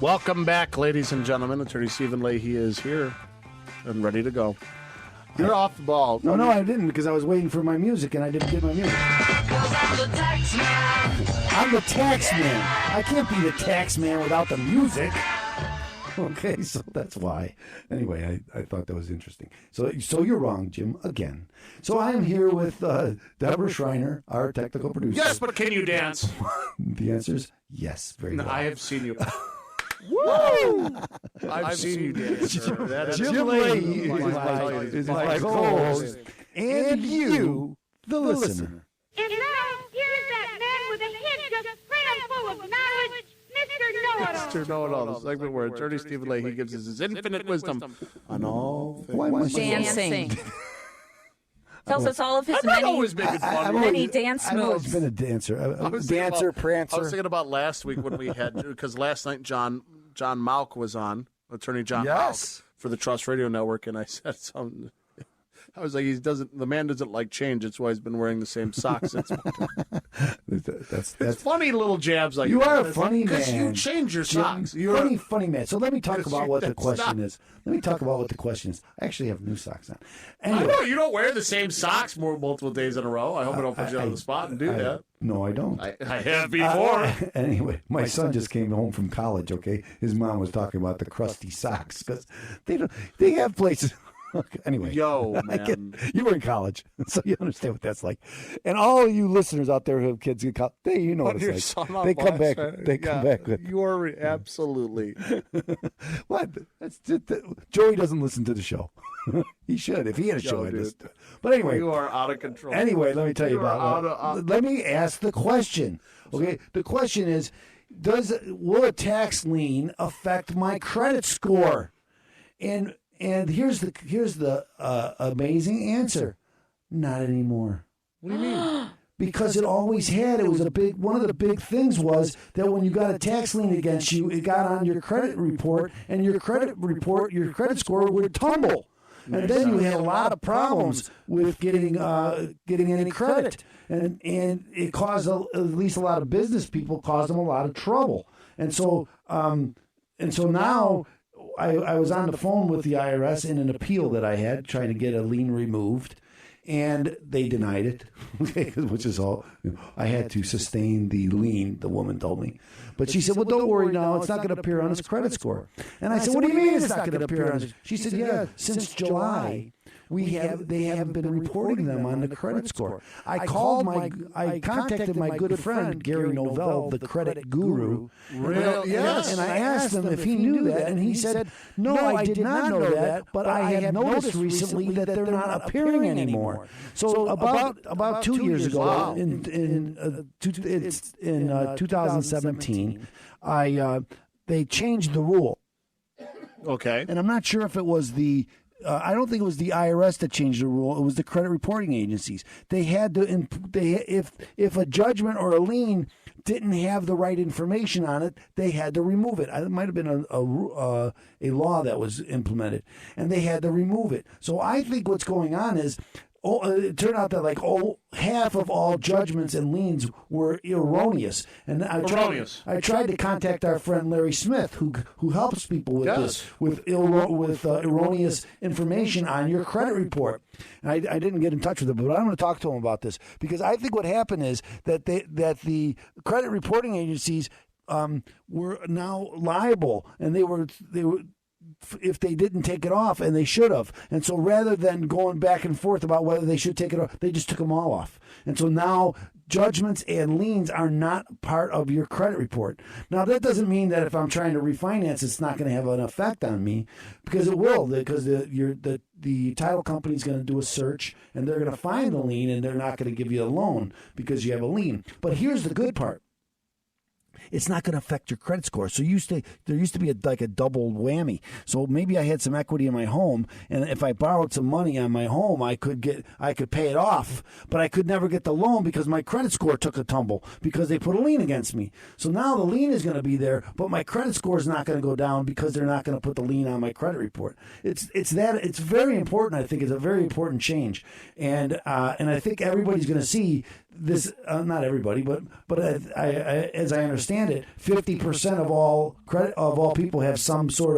Welcome back, ladies and gentlemen. Attorney Stephen Leahy is here and ready to go. You're off the ball. No, I didn't, because I was waiting for my music, and I didn't get my music. I'm the tax man. I'm the tax man. I can't be the tax man without the music. Okay, so that's why. Anyway, I thought that was interesting. So you're wrong, Jim, again. So I'm here with Deborah Schreiner, our technical producer. Yes, but can you dance? The answer is yes. Very well. I have seen you. Woo! I've seen you dance. Jim Leahy is my co-host, and you, the listener. And now, here's that man with a head just crammed full of knowledge, Mr. Know-It-All. Mr. Know-It-All, the segment where Attorney Stephen Leahy gives us his infinite wisdom on all things. Why am I Dancing. Tells us all of his always making fun of many dance I've always moves. been a dancer. I Prancer. was thinking about last week when we had, because last night John Malk was on, Attorney John Malk, for the Trust Radio Network, and I said something. I was like, the man doesn't like change. That's why he's been wearing the same socks. It's funny little jabs like you that. are a funny man. Because you change your socks. You're funny man. So let me talk about what the question is. I actually have new socks on. Anyway, I know you don't wear the same socks multiple days in a row. I hope I don't put you on the spot and do that. No, I don't. I have before. Anyway, my son just came home from college. Okay, his mom was talking about the crusty socks because they have places. Anyway, man. You were in college, so you understand what that's like. And all you listeners out there who have kids in college, you know what it's like. They come back. They come back. You are absolutely. What? Joey doesn't listen to the show. He should. If he had a show, I'd listen to it. But anyway, you are out of control. Anyway, let me tell you about. Let me ask the question. Okay, the question is: will a tax lien affect my credit score? And here's the amazing answer: not anymore. What do you mean? Because it always had. It was one of the big things was that when you got a tax lien against you, it got on your credit report, and your credit score would tumble. And then you had a lot of problems with getting any credit, and it caused at least a lot of business people caused them a lot of trouble. And so now. I was on the phone with the IRS in an appeal that I had, trying to get a lien removed, and they denied it, which is all. I had to sustain the lien, the woman told me. But she said, well, don't worry now, it's not going to appear on his credit score. And I said, what do you mean it's not going to appear on his? She said, yeah, since July, they haven't been reporting them on the credit score. I contacted my good friend, Gary Novell, the credit guru. Really? Yes. And I asked him if he knew that, and he said, no, I did not know that, but I have noticed recently that they're not appearing anymore. So about 2 years ago, in 2017, they changed the rule. Okay. And I'm not sure if it was I don't think it was the IRS that changed the rule. It was the credit reporting agencies. They had to, if a judgment or a lien didn't have the right information on it, they had to remove it. It might have been a law that was implemented, and they had to remove it. So I think what's going on is, it turned out that half of all judgments and liens were erroneous. And I tried to contact our friend Larry Smith, who helps people with this, with erroneous information on your credit report. And I didn't get in touch with him, but I'm going to talk to him about this, because I think what happened is that the credit reporting agencies were now liable, and they were if they didn't take it off, and they should have. And so rather than going back and forth about whether they should take it off, they just took them all off. And so now judgments and liens are not part of your credit report. Now, that doesn't mean that if I'm trying to refinance, it's not going to have an effect on me, because it will, because the title company is going to do a search, and they're going to find the lien, and they're not going to give you a loan because you have a lien. But here's the good part. It's not going to affect your credit score. So there used to be a double whammy. So maybe I had some equity in my home, and if I borrowed some money on my home, I could pay it off, but I could never get the loan because my credit score took a tumble because they put a lien against me. So now the lien is going to be there, but my credit score is not going to go down because they're not going to put the lien on my credit report. It's very important. I think it's a very important change, and I think everybody's going to see this. Not everybody, but as I understand understand it, 50% of all people have had some sort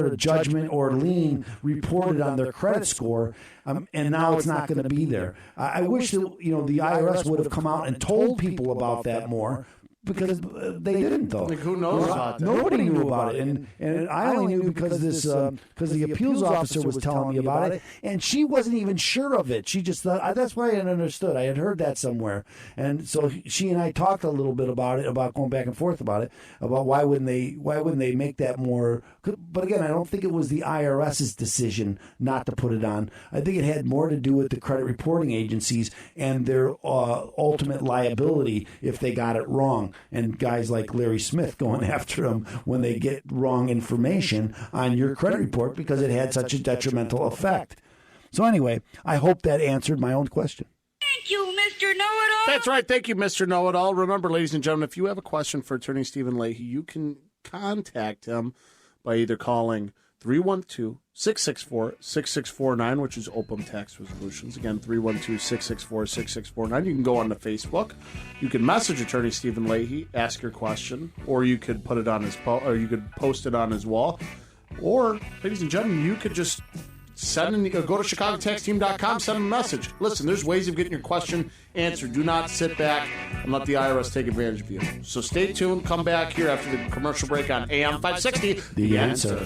of judgment or lien reported on their credit score, and now it's not going to be there. I wish that the IRS would have come out and told people about that more. Because they didn't, though. Like, who knows about that? Nobody knew about it, and I only knew because the appeals officer was telling me about it, and she wasn't even sure of it. She just thought that's why I had understood. I had heard that somewhere, and so she and I talked a little bit about it, about going back and forth about it, about why wouldn't they make that more. But again, I don't think it was the IRS's decision not to put it on. I think it had more to do with the credit reporting agencies and their ultimate liability if they got it wrong. And guys like Larry Smith going after them when they get wrong information on your credit report because it had such a detrimental effect. So anyway, I hope that answered my own question. Thank you, Mr. Know-It-All. That's right. Thank you, Mr. Know-It-All. Remember, ladies and gentlemen, if you have a question for Attorney Stephen Leahy, you can contact him by either calling 312-664-6649, which is Opem Tax Resolutions. Again, 312-664-6649. You can go on to Facebook. You can message Attorney Stephen Leahy, ask your question, or you could put it on his or you could post it on his wall. Or, ladies and gentlemen, you could just go to ChicagoTaxTeam.com, send him a message. Listen, there's ways of getting your question answered. Do not sit back and let the IRS take advantage of you. So stay tuned. Come back here after the commercial break on AM560 The Answer.